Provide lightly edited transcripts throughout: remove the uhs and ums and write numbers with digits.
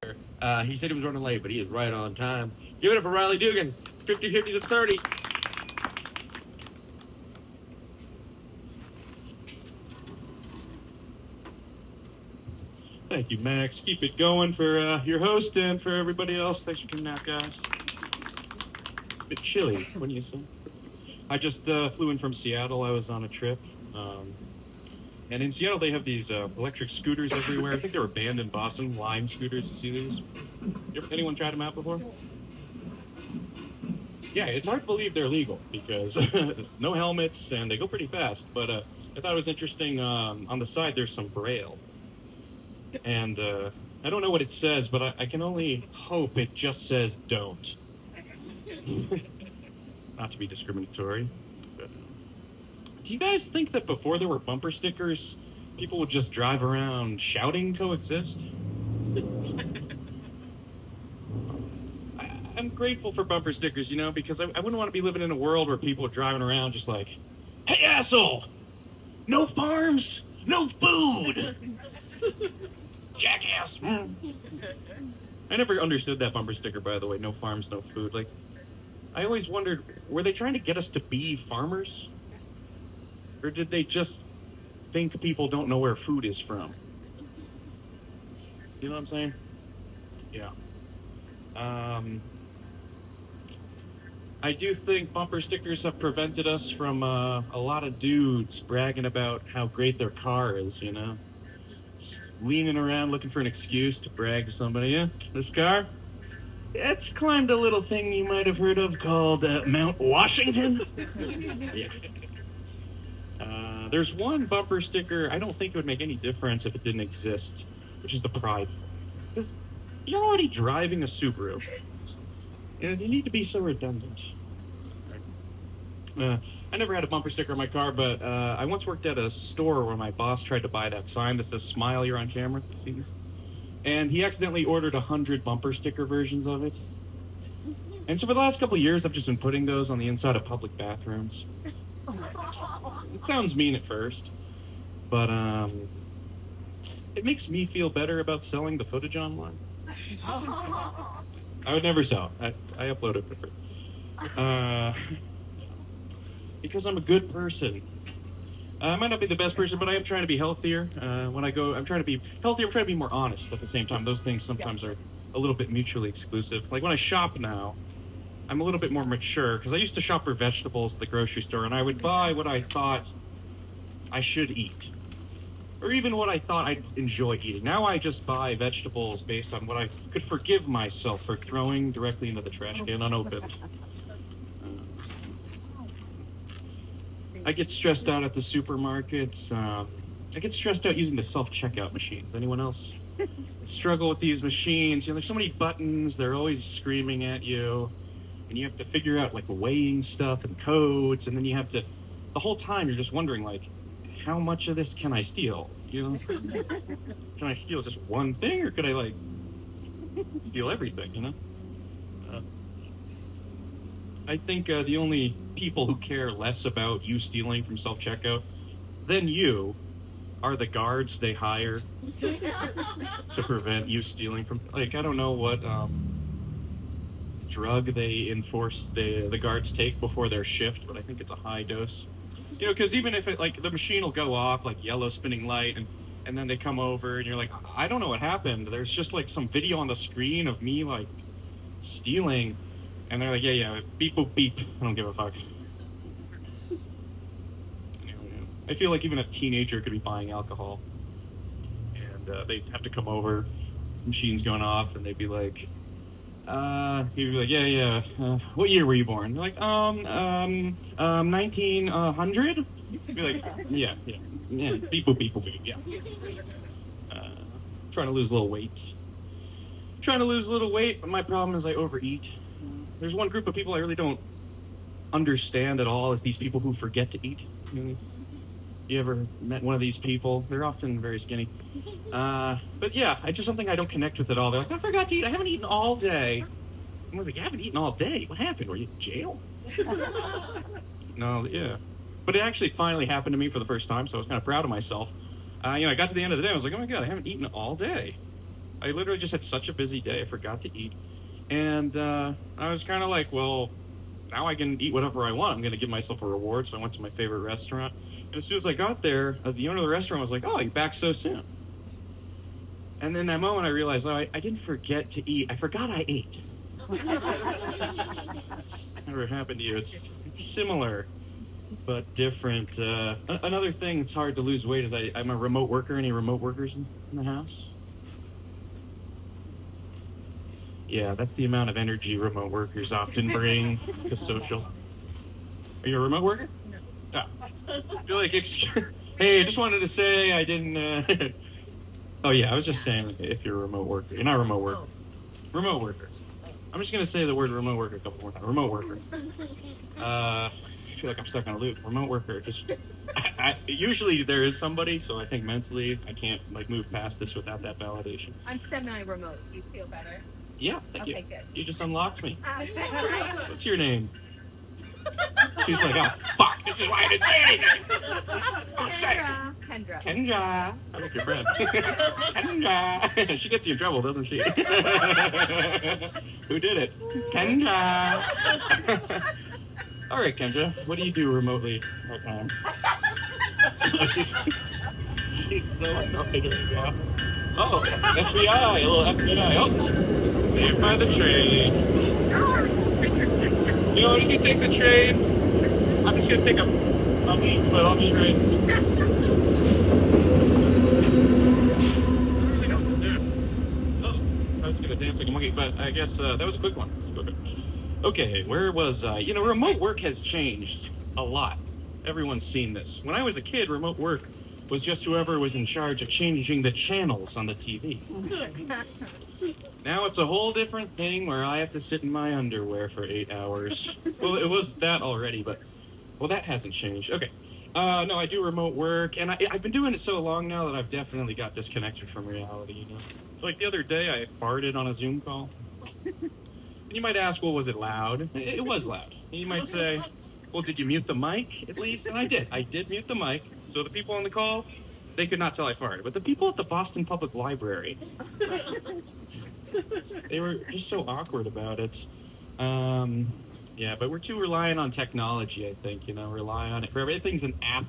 He said he was running late, but he is right on time. Give it up for Riley Duggan, 50-50 to 30. Thank you, Max. Keep it going for your host and for everybody else. Thanks for coming out, guys. A bit chilly, wouldn't you say? I just flew in from Seattle. I was on a trip. And in Seattle, they have these electric scooters everywhere. I think they were banned in Boston, Lime scooters. You see these? Anyone tried them out before? Yeah, it's hard to believe they're legal because no helmets and they go pretty fast. But I thought it was interesting. On the side, there's some braille. And I don't know what it says, but I can only hope it just says don't. Not to be discriminatory. But do you guys think that before there were bumper stickers, people would just drive around shouting coexist? I'm grateful for bumper stickers, because I wouldn't want to be living in a world where people are driving around just like, hey, asshole! No farms, no food! Jackass! I never understood that bumper sticker, by the way, no farms, no food. Like, I always wondered, were they trying to get us to be farmers? Or did they just think people don't know where food is from? You know what I'm saying? Yeah. I do think bumper stickers have prevented us from a lot of dudes bragging about how great their car is, Just leaning around looking for an excuse to brag to somebody. Yeah, this car? It's climbed a little thing you might have heard of called Mount Washington. Yeah. There's one bumper sticker I don't think it would make any difference if it didn't exist, which is the pride. Because you're already driving a Subaru. And you need to be so redundant. I never had a bumper sticker on my car, but I once worked at a store where my boss tried to buy that sign that says "Smile, you're on camera." See this? And he accidentally ordered 100 bumper sticker versions of it. And so for the last couple of years, I've just been putting those on the inside of public bathrooms. It sounds mean at first, but it makes me feel better about selling the footage online. I would never sell it. I upload it for free. Because I'm a good person. I might not be the best person, but I am trying to be healthier. When I go, I'm trying to be healthier. I'm trying to be more honest at the same time. Those things sometimes are a little bit mutually exclusive. Like when I shop now, I'm a little bit more mature because I used to shop for vegetables at the grocery store and I would buy what I thought I should eat. Or even what I thought I'd enjoy eating. Now I just buy vegetables based on what I could forgive myself for throwing directly into the trash can unopened. I get stressed out at the supermarkets. I get stressed out using the self-checkout machines. Anyone else struggle with these machines? There's so many buttons. They're always screaming at you. And you have to figure out, weighing stuff and codes. And then you have to... The whole time, you're just wondering, how much of this can I steal? Can I steal just one thing, or could I, steal everything, I think the only people who care less about you stealing from self-checkout than you are the guards they hire to prevent you stealing from... I don't know what drug they enforce the guards take before their shift, but I think it's a high dose. Because even if it, the machine will go off, yellow spinning light, and then they come over, and you're like, I don't know what happened. There's just, some video on the screen of me, stealing, and they're like, yeah, beep, boop, beep. I don't give a fuck. I feel like even a teenager could be buying alcohol, and they'd have to come over, machine's going off, and they'd be like, he'd be like, yeah, what year were you born? They're like, 1900? Be like, yeah, beep, boop, beep, boop, beep, yeah. Trying to lose a little weight, but my problem is I overeat. There's one group of people I really don't understand at all, is these people who forget to eat. You ever met one of these people? They're often very skinny. But yeah, it's just something I don't connect with at all. They're like, I forgot to eat. I haven't eaten all day. I was like, you haven't eaten all day? What happened? Were you in jail? No, yeah. But it actually finally happened to me for the first time, so I was kind of proud of myself. I got to the end of the day, I was like, oh my God, I haven't eaten all day. I literally just had such a busy day. I forgot to eat. And I was kind of like, well, now I can eat whatever I want. I'm going to give myself a reward. So I went to my favorite restaurant. And as soon as I got there, the owner of the restaurant was like, oh, you're back so soon. And in that moment, I realized, oh, I didn't forget to eat. I forgot I ate. Never happened to you. It's similar, but different. Another thing that's hard to lose weight is I'm a remote worker. Any remote workers in the house? Yeah, that's the amount of energy remote workers often bring to social. Are you a remote worker? No. You're like, hey, I just wanted to say I didn't. Oh yeah, I was just saying if you're a remote worker. You're not a remote worker. Remote worker. I'm just gonna say the word remote worker a couple more times. Remote worker. I feel like I'm stuck on a loop. Remote worker. Just usually there is somebody, so I think mentally I can't like move past this without that validation. I'm semi-remote. Do you feel better? Yeah, thank you. Okay, good. You just unlocked me. What's your name? She's like, oh, fuck, this is why I didn't say anything. Kendra. Kendra. I like your friend. Kendra. She gets you in trouble, doesn't she? Who did it? Kendra. All right, Kendra, what do you do remotely all the time? She's so annoyed right now. Oh, FBI, a little FBI. Oh, saved by the train. You know, you can take the train. I'm just gonna take a leap, but I'll be right. Oh, I was gonna dance like a monkey, but I guess that was a quick one. Okay, where was I? You know, remote work has changed a lot. Everyone's seen this. When I was a kid, remote work was just whoever was in charge of changing the channels on the TV. Now it's a whole different thing where I have to sit in my underwear for 8 hours. Well, it was that already, but well, that hasn't changed. Okay. No, I do remote work, and I've been doing it so long now that I've definitely got disconnected from reality, you know? It's like the other day I farted on a Zoom call. And you might ask, well, was it loud? It was loud. And you might say, well, did you mute the mic at least? And I did. I did mute the mic. So the people on the call, they could not tell I farted. But the people at the Boston Public Library, they were just so awkward about it. Yeah, but we're too reliant on technology, I think, you know, rely on it for everything's an app.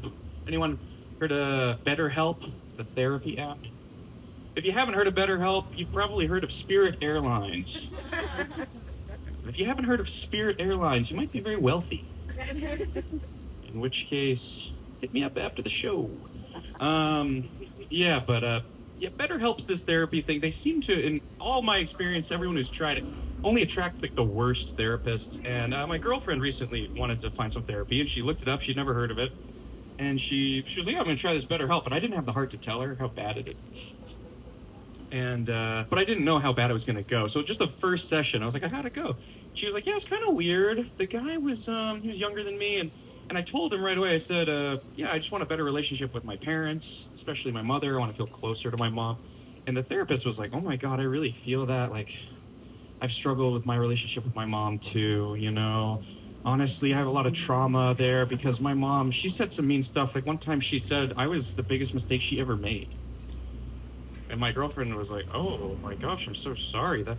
Anyone heard of BetterHelp, the therapy app? If you haven't heard of BetterHelp, you've probably heard of Spirit Airlines. If you haven't heard of Spirit Airlines, you might be very wealthy. In which case, hit me up after the show. Yeah, BetterHelp's this therapy thing. They seem to, in all my experience, everyone who's tried it, only attract like the worst therapists. And my girlfriend recently wanted to find some therapy, and she looked it up. She'd never heard of it, and she was like, "Yeah, I'm gonna try this BetterHelp." And I didn't have the heart to tell her how bad it is. And but I didn't know how bad it was gonna go. So just the first session, I was like, "How'd it go?" She was like, "Yeah, it's kind of weird. The guy was he was younger than me, and I told him right away. I said, yeah, I just want a better relationship with my parents, especially my mother. I want to feel closer to my mom." And the therapist was like, "Oh my God, I really feel that. Like, I've struggled with my relationship with my mom too. You know, honestly, I have a lot of trauma there because my mom, she said some mean stuff. Like one time she said I was the biggest mistake she ever made." And my girlfriend was like, "Oh my gosh, I'm so sorry. Are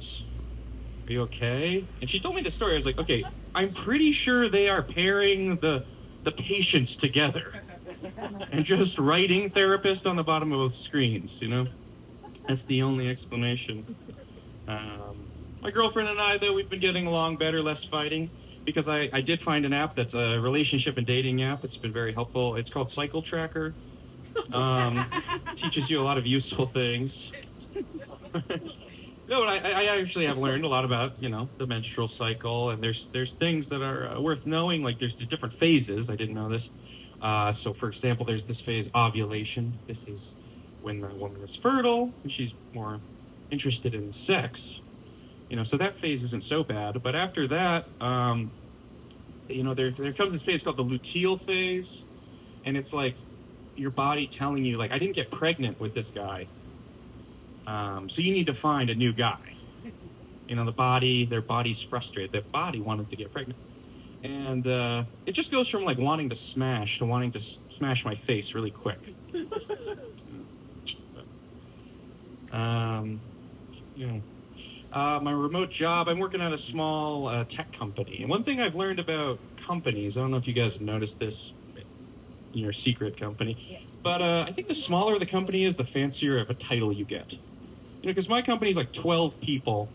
you okay?" And she told me the story. I was like, "Okay, I'm pretty sure they are pairing the patients together and just writing therapist on the bottom of both screens, you know? That's the only explanation." My girlfriend and I, though, we've been getting along better, less fighting, because I did find an app that's a relationship and dating app. It's been very helpful. It's called Cycle Tracker. Teaches you a lot of useful things. No, but I actually have learned a lot about, you know, the menstrual cycle, and there's things that are worth knowing. Like there's the different phases. I didn't know this. So, for example, there's this phase, ovulation. This is when the woman is fertile and she's more interested in sex. You know, so that phase isn't so bad. But after that, you know, there comes this phase called the luteal phase, and it's like your body telling you, like, I didn't get pregnant with this guy. So you need to find a new guy. You know, their body's frustrated. Their body wanted to get pregnant. And it just goes from like wanting to smash to wanting to smash my face really quick. Yeah. My remote job, I'm working at a small tech company. And one thing I've learned about companies, I don't know if you guys have noticed this in your secret company, but I think the smaller the company is, the fancier of a title you get. Because my company is like 12 people,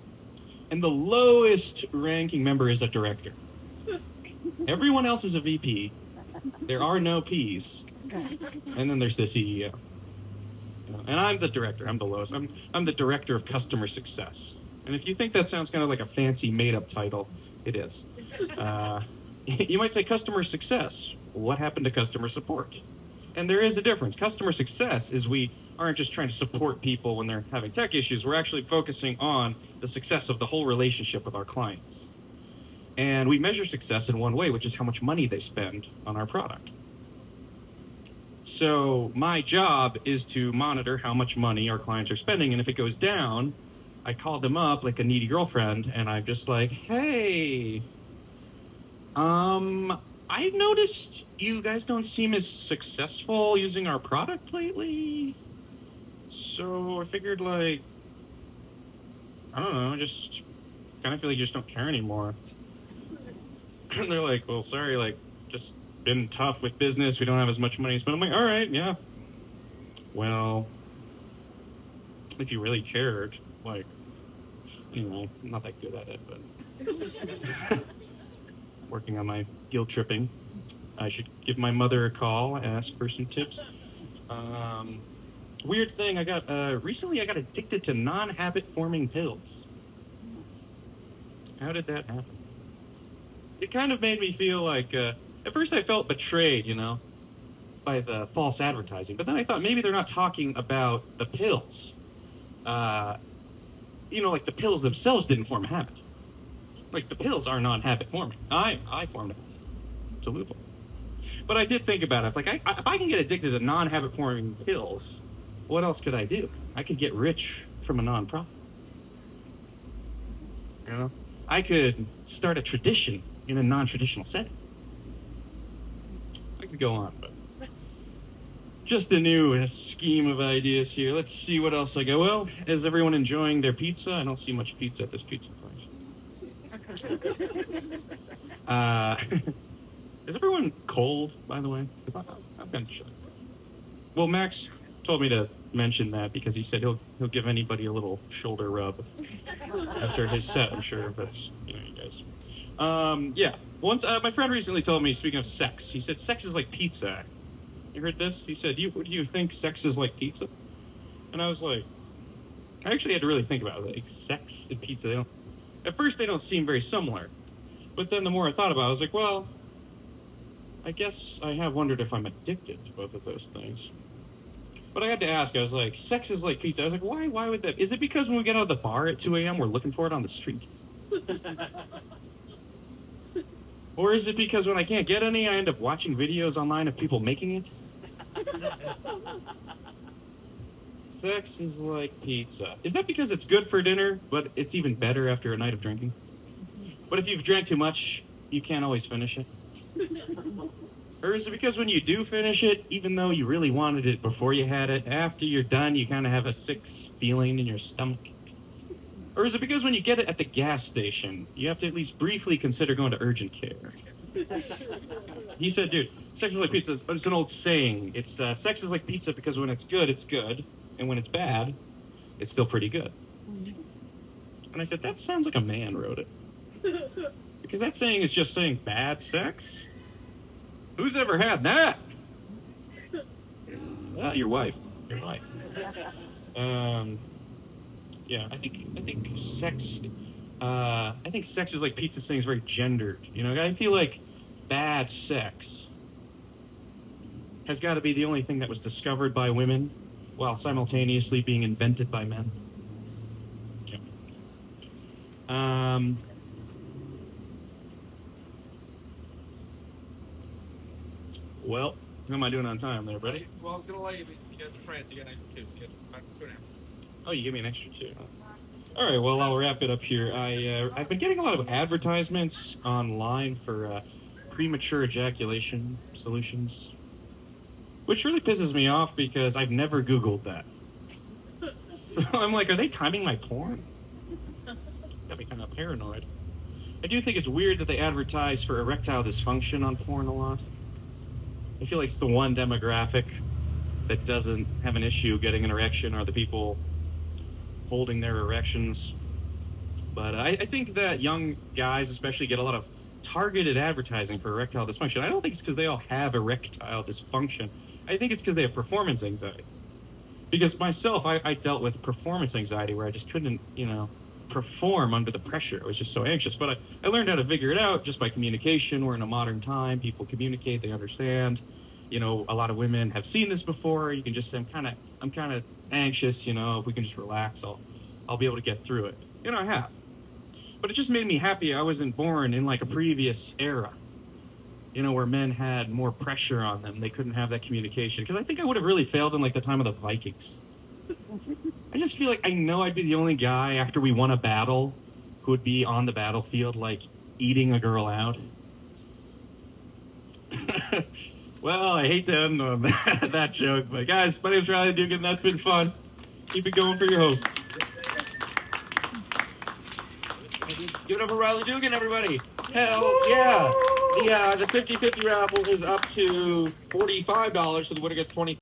and the lowest ranking member is a director. Everyone else is a VP. There are no Ps. And then there's the CEO. And I'm the director. I'm the lowest. I'm the director of customer success. And if you think that sounds kind of like a fancy made-up title, it is. You might say customer success. What happened to customer support? And there is a difference. Customer success is we aren't just trying to support people when they're having tech issues. We're actually focusing on the success of the whole relationship with our clients. And we measure success in one way, which is how much money they spend on our product. So my job is to monitor how much money our clients are spending. And if it goes down, I call them up like a needy girlfriend, and I'm just like, hey, I've noticed you guys don't seem as successful using our product lately. So I figured, like, I don't know, just kind of feel like you just don't care anymore. And they're like, well, sorry, like, just been tough with business. We don't have as much money to spend. I'm like, all right, yeah. Well, if you really cared, like, anyway, I'm not that good at it, but working on my guilt tripping. I should give my mother a call, ask for some tips. Weird thing, recently I got addicted to non-habit forming pills. How did that happen? It kind of made me feel like, at first I felt betrayed, by the false advertising. But then I thought maybe they're not talking about the pills. Like the pills themselves didn't form a habit. Like the pills are non-habit forming. I formed a habit. It's a loophole. But I did think about it. Like, if I can get addicted to non-habit forming pills, what else could I do? I could get rich from a non-profit. I could start a tradition in a non-traditional setting. I could go on, but just a new scheme of ideas here. Let's see what else I got. Well, is everyone enjoying their pizza? I don't see much pizza at this pizza place. Is everyone cold, by the way? I'm kind of chilly. Well, Max told me to mention that because he said he'll give anybody a little shoulder rub after his set. I'm sure if that's you guys. Yeah. Once my friend recently told me, speaking of sex, he said sex is like pizza. You heard this? He said, do you think sex is like pizza? And I was like, I actually had to really think about it. Like, sex and pizza, at first they don't seem very similar. But then the more I thought about it, I was like, well, I guess I have wondered if I'm addicted to both of those things. But I had to ask, I was like, sex is like pizza. I was like, why would that? Is it because when we get out of the bar at 2 a.m., we're looking for it on the street? Or is it because when I can't get any, I end up watching videos online of people making it? Sex is like pizza. Is that because it's good for dinner, but it's even better after a night of drinking? But if you've drank too much, you can't always finish it? Or is it because when you do finish it, even though you really wanted it before you had it, after you're done, you kind of have a sick feeling in your stomach? Or is it because when you get it at the gas station, you have to at least briefly consider going to urgent care? He said, dude, sex is like pizza. It's an old saying. It's sex is like pizza because when it's good, and when it's bad, it's still pretty good. And I said, that sounds like a man wrote it. Because that saying is just saying bad sex? Who's ever had that? Your wife. Yeah, I think sex. I think sex is like pizza saying is very gendered. I feel like bad sex has got to be the only thing that was discovered by women while simultaneously being invented by men. Yeah. Well, how am I doing on time there, buddy? Well, I was going to let you get the France. You got an extra 2. So you get back to 2.5. Oh, you give me an extra 2. All right, well, I'll wrap it up here. I've been getting a lot of advertisements online for premature ejaculation solutions, which really pisses me off because I've never Googled that. So I'm like, are they timing my porn? got me kind of paranoid. I do think it's weird that they advertise for erectile dysfunction on porn a lot. I feel like it's the one demographic that doesn't have an issue getting an erection, or the people holding their erections. But I think that young guys especially get a lot of targeted advertising for erectile dysfunction. I don't think it's because they all have erectile dysfunction. I think it's because they have performance anxiety. Because myself, I dealt with performance anxiety where I just couldn't, perform under the pressure. I was just so anxious. But I learned how to figure it out just by communication. We're in a modern time. People communicate. They understand. A lot of women have seen this before. You can just say, I'm kind of anxious. If we can just relax, I'll be able to get through it. I have. But it just made me happy I wasn't born in like a previous era, where men had more pressure on them. They couldn't have that communication. Because I think I would have really failed in like the time of the Vikings. I just feel like I know I'd be the only guy after we won a battle who would be on the battlefield like eating a girl out. Well, I hate to end on that joke, but guys, my name's Riley Duggan. That's been fun. Keep it going for your host. Give it up for Riley Duggan, everybody. Hell yeah. The 50-50 raffle is up to $45, so the winner gets $20.